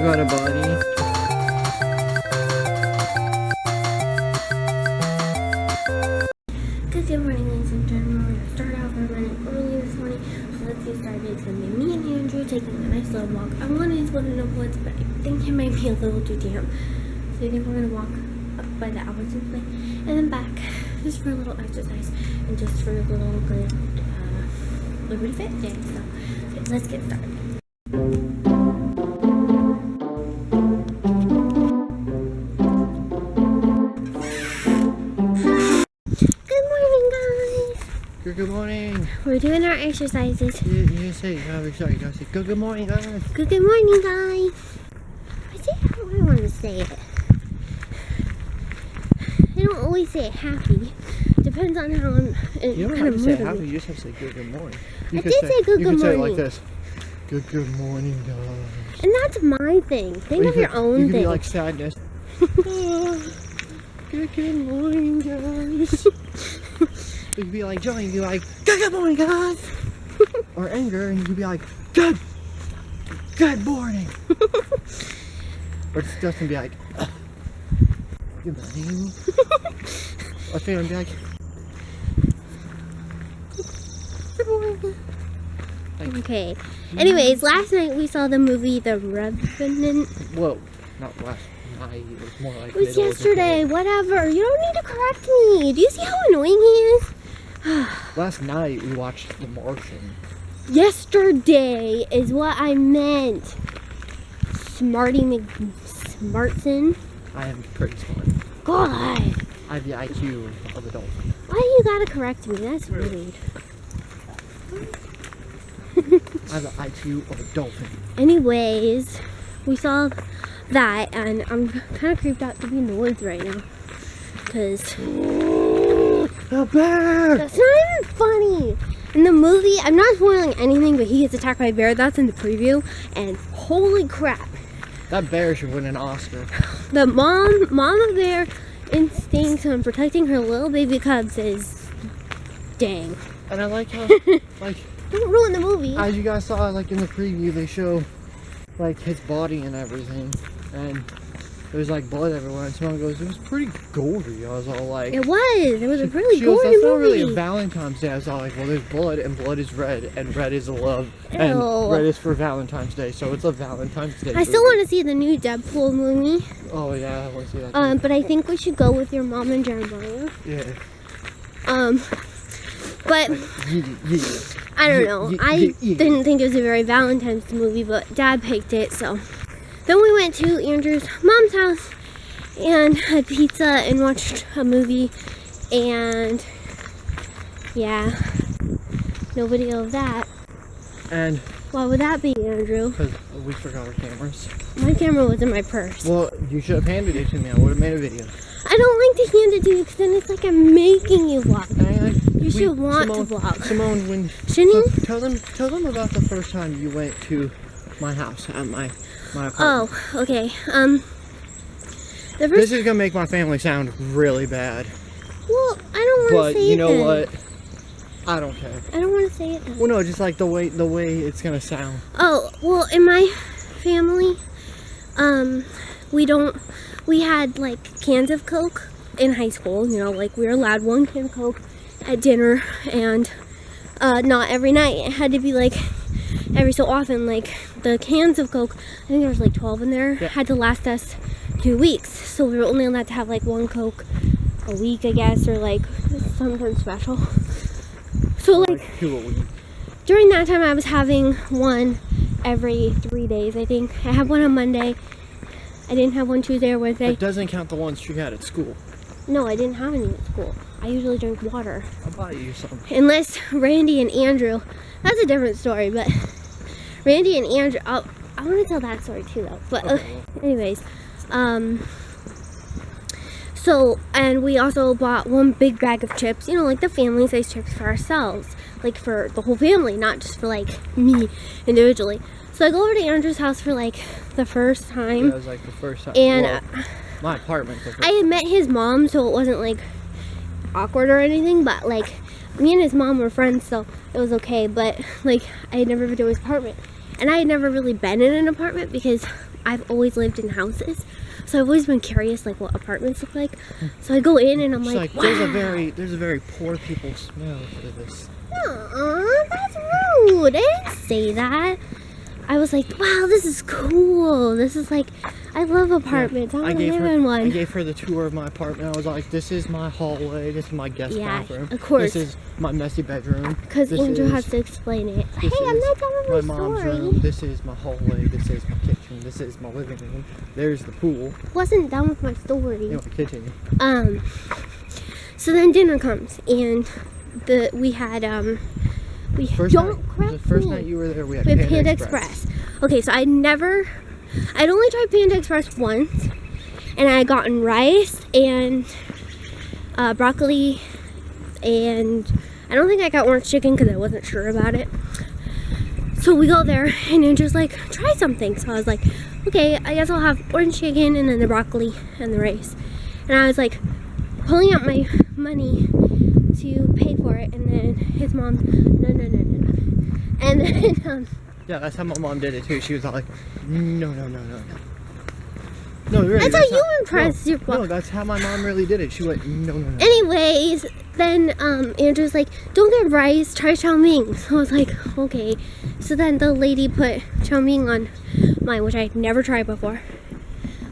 about it, buddy. Good morning, ladies and gentlemen. We're going to start off our running early this morning, so let's get started. It's going to be me and Andrew taking a nice little walk. I wanted to go to the woods, but I think it might be a little too damp. So I think we're going to walk up by the Albertsons play and then back, just for a little exercise and just for a little good Liberty Fit day. So okay, let's get started. Good morning. We're doing our exercises. You say, sorry, you gotta say, good morning, guys. Good morning, guys. I say how I want to say it. I don't always say it happy. Depends on how I'm. You don't have to say it happy. You just have to say good morning. I did say good morning. You can say it like this. Good morning, guys. And that's my thing. Think of your own thing. You can be like sadness. Good morning, guys. You could be like joy, you could be like, good morning, guys! Or anger, and you could be like, good morning! Or just Justin be like, good morning. Or Phelan be like, good morning. Like, okay. Anyways, last night we saw the movie The Revenant. Whoa, not last night. It was more like it was yesterday, whatever. You don't need to correct me. Do you see how annoying he is? Last night we watched The Martian. Yesterday is what I meant. Smarty McSmartson. I am pretty smart. God. I have the IQ of a dolphin. Why you gotta correct me? That's rude. I have the IQ of a dolphin. Anyways, we saw that, and I'm kind of creeped out to be in the woods right now. Because a bear! That's not even funny. In the movie, I'm not spoiling anything, but he gets attacked by a bear. That's in the preview, and holy crap. That bear should win an Oscar. The mama bear instincts on protecting her little baby cubs is dang. And I like how, like, don't ruin the movie. As you guys saw, like in the preview, they show like his body and everything, and there's like blood everywhere, and someone goes, it was pretty gory. I was all like, it was a really gory that's movie. Not really a Valentine's Day. I was all like, well, there's blood, and blood is red, and red is love, and red is for Valentine's Day, so it's a Valentine's Day I still want to see the new Deadpool movie. Oh yeah, I want to see that. But I think we should go with your mom and Jeremiah. Yeah. But I don't know. I didn't think it was a very Valentine's movie, but Dad picked it, so. Then we went to Andrew's mom's house and had pizza and watched a movie, and yeah, no video of that. And why would that be, Andrew? Because we forgot our cameras. My camera was in my purse. Well, you should have handed it to me. I would have made a video. I don't like to hand it to you because then it's like I'm making you vlog. You should want to vlog. Simone, when tell them about the first time you went to my house at my apartment. Oh, okay. This is gonna make my family sound really bad. Well, I don't want to say it. But you know what? I don't care. I don't want to say it then. Well, no, just like the way it's gonna sound. Oh, well, in my family, we had like cans of Coke in high school. You know, like we were allowed one can of Coke at dinner, and not every night. It had to be like every so often. Like the cans of Coke, I think there was like 12 in there, had to last us 2 weeks. So we were only allowed to have like one Coke a week, I guess, or like sometimes special. So like during that time I was having one every 3 days, I think. I had one on Monday. I didn't have one Tuesday or Wednesday. It doesn't count the ones you had at school. No, I didn't have any at school. I usually drink water. I'll buy you some. Unless Randy and Andrew, that's a different story, but Randy and Andrew, I want to tell that story too though. But okay. Anyways, so, and we also bought one big bag of chips, you know, like the family size chips for ourselves, like for the whole family, not just for like me individually. So I go over to Andrew's house for like the first time. Yeah, it was like the first time. And well, my apartment. I had met his mom, so it wasn't like awkward or anything, but like me and his mom were friends, so it was okay. But like I had never been to his apartment, and I had never really been in an apartment because I've always lived in houses, so I've always been curious like what apartments look like. So I go in and I'm like, wow. There's a very poor people smell to this. That's rude. I didn't say that. I was like, wow, this is cool. This is like, I love apartments. I want to live in one. I gave her the tour of my apartment. I was like, this is my hallway. This is my guest bathroom. Of course. This is my messy bedroom. Because Andrew has to explain it. Hey, I'm not telling my mom's room. This is my hallway. This is my kitchen. This is my living room. There's the pool. Wasn't done with my story. Anyway, continue. So then dinner comes, and we had the first night you were there, we had Panda Express. Okay, so I'd only tried Panda Express once, and I had gotten rice and broccoli, and I don't think I got orange chicken because I wasn't sure about it. So we go there, and Andrew's like, try something. So I was like, okay, I guess I'll have orange chicken and then the broccoli and the rice. And I was like, pulling out my money to pay for it, and then his mom, no. And then, yeah, that's how my mom did it too. She was like, no. No, really. That's how you impressed your mom. No, that's how my mom really did it. She went, no. Anyways, then Andrew's like, don't get rice, try chow mein. So I was like, okay. So then the lady put chow mein on mine, which I'd never tried before.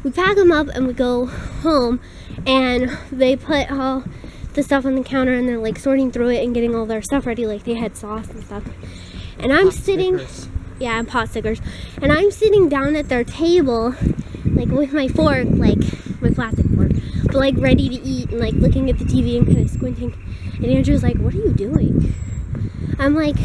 We pack them up and we go home, and they put all the stuff on the counter, and they're like sorting through it and getting all their stuff ready, like they had sauce and stuff. And I'm sitting, yeah, and pot stickers. And I'm sitting down at their table, like with my fork, like my plastic fork, but like ready to eat and like looking at the TV and kind of squinting. And Andrew's like, "What are you doing?" I'm like,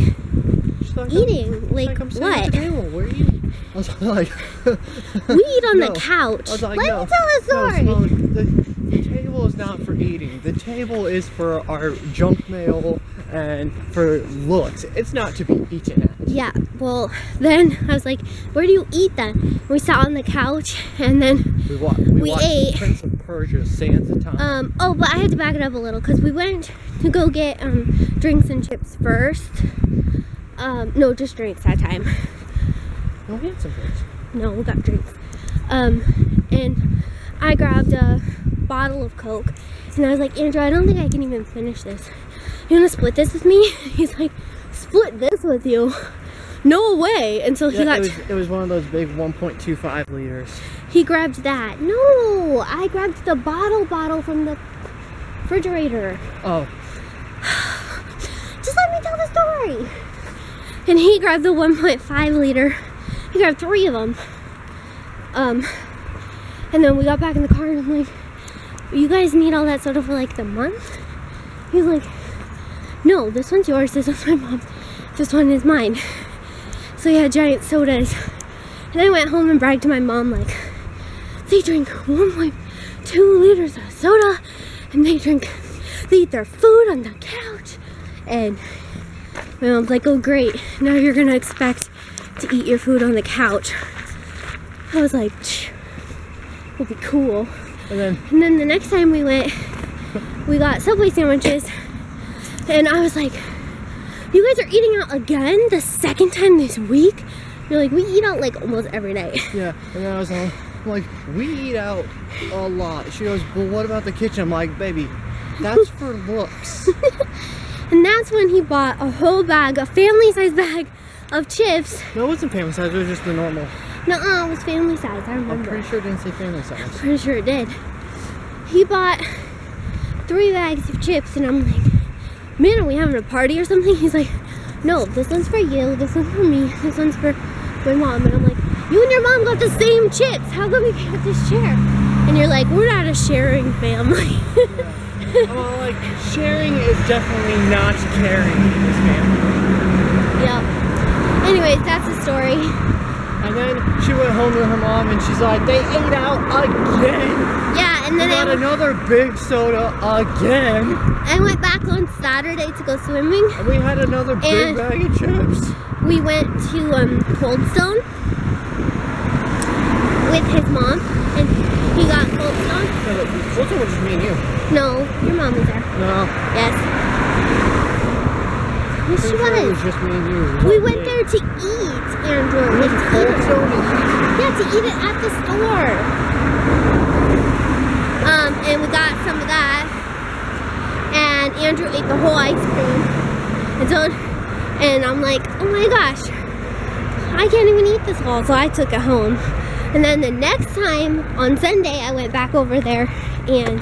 eating. Like I'm sitting what? at the table. Where are you? I was like, we eat on the couch. I was like, Let me tell a story. No, the table is not for eating. The table is for our junk mail and for looks. It's not to be eaten at. Yeah, well, then I was like, where do you eat then? We sat on the couch, and then we ate. Prince of Persia, Sands of Time. Oh, but I had to back it up a little because we went to go get drinks and chips first. No, just drinks that time. No, we had some drinks. No, we got drinks. And I grabbed a bottle of Coke, and I was like, Andrew, I don't think I can even finish this. You want to split this with me? He's like, split this with you? No way. And so he got... It was one of those big 1.25 liters. He grabbed that. No, I grabbed the bottle from the refrigerator. Oh. Just let me tell the story. And he grabbed the 1.5 liter. He grabbed 3 of them. And then we got back in the car, and I'm like, you guys need all that soda for like the month? He's like, no, this one's yours, this one's my mom's, this one is mine. So he had giant sodas. And I went home and bragged to my mom, like, they drink 1.2 liters of soda, and they eat their food on the couch. And my mom's like, oh great, now you're gonna expect to eat your food on the couch. I was like, it'll be cool. And then the next time we went, we got Subway sandwiches, and I was like, you guys are eating out again the second time this week? You're like, we eat out like almost every day. Yeah, and then I was like, we eat out a lot. She goes, well, what about the kitchen? I'm like, baby, that's for looks. And that's when he bought a whole bag, a family-sized bag of chips. No, it wasn't family size, it was just the normal. Nuh-uh, it was family size, I remember. I'm pretty sure it didn't say family size. I'm pretty sure it did. He bought 3 bags of chips, and I'm like, man, are we having a party or something? He's like, no, this one's for you, this one's for me, this one's for my mom. And I'm like, you and your mom got the same chips. How come we got this share? And you're like, we're not a sharing family. Yeah. Well, like, sharing is definitely not caring in this family. Yep. Anyways, that's the story. And then she went home to her mom, and she's like, they ate out again. Yeah, and then we got another big soda again. I went back on Saturday to go swimming. And we had another big bag of chips. We went to Cold Stone with his mom, and he got Cold Stone. No, Cold Stone was just me and you. No, your mom was there. No. Yes. Yes, she Pretty sure it was. was just me and you. We went there to eat, Andrew. Like, to eat it. Yeah, to eat it at the store. And we got some of that. And Andrew ate the whole ice cream. And I'm like, oh my gosh, I can't even eat this all. So I took it home. And then the next time on Sunday, I went back over there and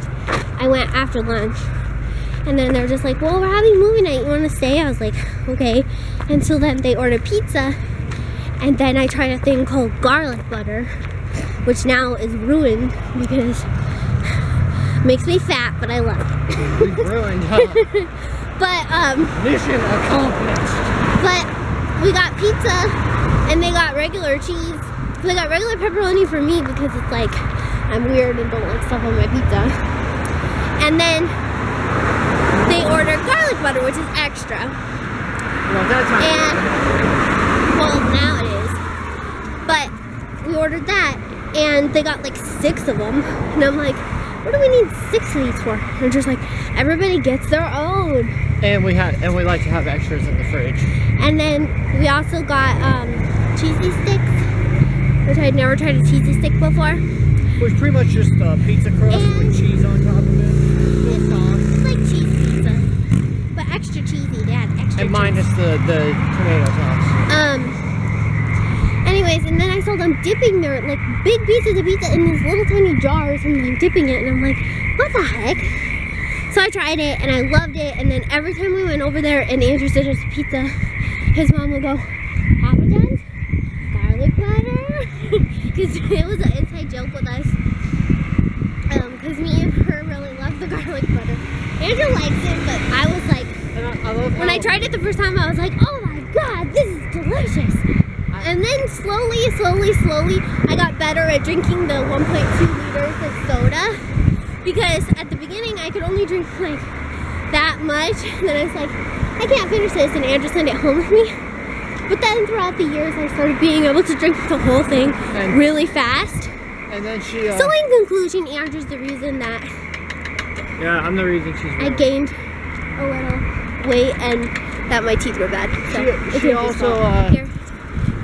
I went after lunch. And then they're just like, well, we're having movie night. You want to stay? I was like, okay. And so then they ordered pizza. And then I tried a thing called garlic butter, which now is ruined because it makes me fat, but I love it. We ruined, huh? But, mission accomplished. but we got pizza and they got regular cheese. They got regular pepperoni for me because it's like, I'm weird and don't like stuff on my pizza. And then they ordered garlic butter, which is extra. Well, that's not And, well, now it is. But we ordered that and they got like 6 of them. And I'm like, what do we need 6 of these for? And they're just like, everybody gets their own. And we like to have extras in the fridge. And then we also got cheesy sticks, which I'd never tried a cheesy stick before. Which pretty much just pizza crust with cheese on top of it. It's like cheese pizza, but extra cheesy. They had extra And minus the tomato sauce. Anyways, and then I saw them dipping their like big pieces of pizza in these little tiny jars and like dipping it, and I'm like, what the heck? So I tried it and I loved it. And then every time we went over there and Andrew did his pizza, his mom would go, Papa John's garlic butter, because it was an inside joke with us. Because me and her really love the garlic butter. Andrew likes it, but I was like, I love when I tried it the first time, I was like, oh my god, this is delicious. And then slowly, I got better at drinking the 1.2 liters of soda. Because at the beginning, I could only drink like that much. And then I was like, I can't finish this. And Andrew sent it home with me. But then throughout the years, I started being able to drink the whole thing really fast. And then she... So in conclusion, Andrew's the reason that yeah, I'm the reason she's I gained a little weight and that my teeth were bad. So she also... Here,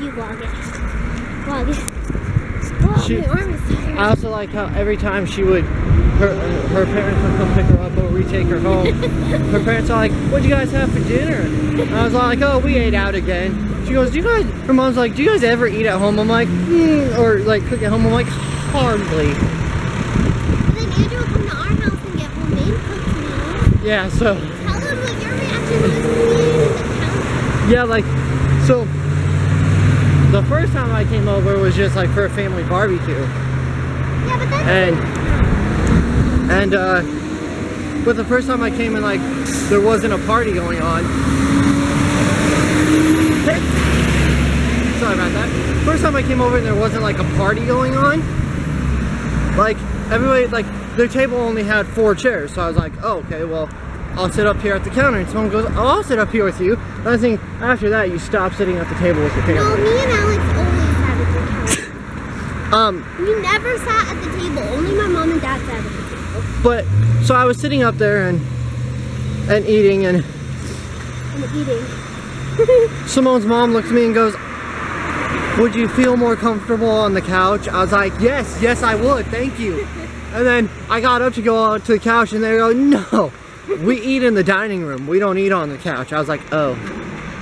you vlog it. Vlog it. Oh, my arm is tired. I also like how every time she would... Her parents would come pick her up or we take her home. Her parents are like, what'd you guys have for dinner? And I was like, oh, we ate out again. She goes, her mom's like, do you guys ever eat at home? I'm like, or like cook at home? I'm like, hardly. And then Andrew will come to our house and get homemade cooked meals. Yeah, so. Tell them what your reaction was to being in the counter. Yeah, like, so the first time I came over was just like for a family barbecue. Yeah, but that's but the first time I came in, like, there wasn't a party going on. Sorry about that. First time I came over and there wasn't like a party going on. Like, everybody, like, their table only had 4 chairs. So I was like, oh, okay, well, I'll sit up here at the counter. And someone goes, oh, I'll sit up here with you. And I think after that, you stop sitting at the table with your family. No, me and Alex always sat at the table. We never sat at the table. Only my mom and dad sat at the table. But, so I was sitting up there and eating and eating. Simone's mom looked at me and goes, would you feel more comfortable on the couch? I was like, yes, I would, thank you. And then I got up to go out to the couch and they go, no, we eat in the dining room. We don't eat on the couch. I was like, oh.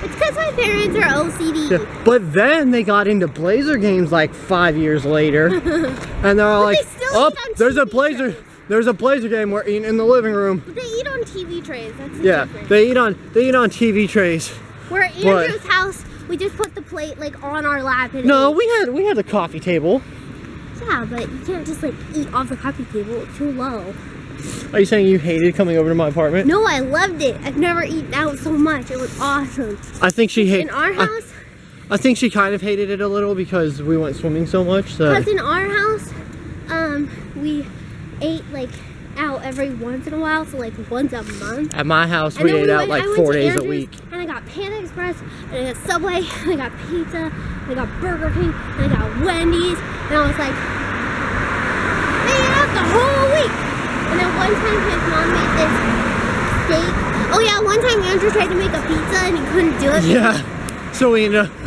It's because my parents are OCD. Yeah. But then they got into Blazer games like 5 years later. And they're all like, oh, there's a Blazer game we're eating in the living room. But they eat on TV trays. That's the difference. they eat on TV trays. We're at Andrew's house. We just put the plate like on our lap. And no, we had a coffee table. Yeah, but you can't just like eat off the coffee table. It's too low. Are you saying you hated coming over to my apartment? No, I loved it. I've never eaten out so much. It was awesome. I think she hated. In our house. I think she kind of hated it a little because we went swimming so much. So. Because in our house, we ate like out every once in a while, so like once a month. At my house, we ate out like 4 days a week. And I got Panda Express, and I got Subway, and I got pizza, and I got Burger King, and I got Wendy's, and I was like, they ate out the whole week. And then one time his mom made this steak, Oh yeah, one time Andrew tried to make a pizza and he couldn't do it. Yeah. So we ended up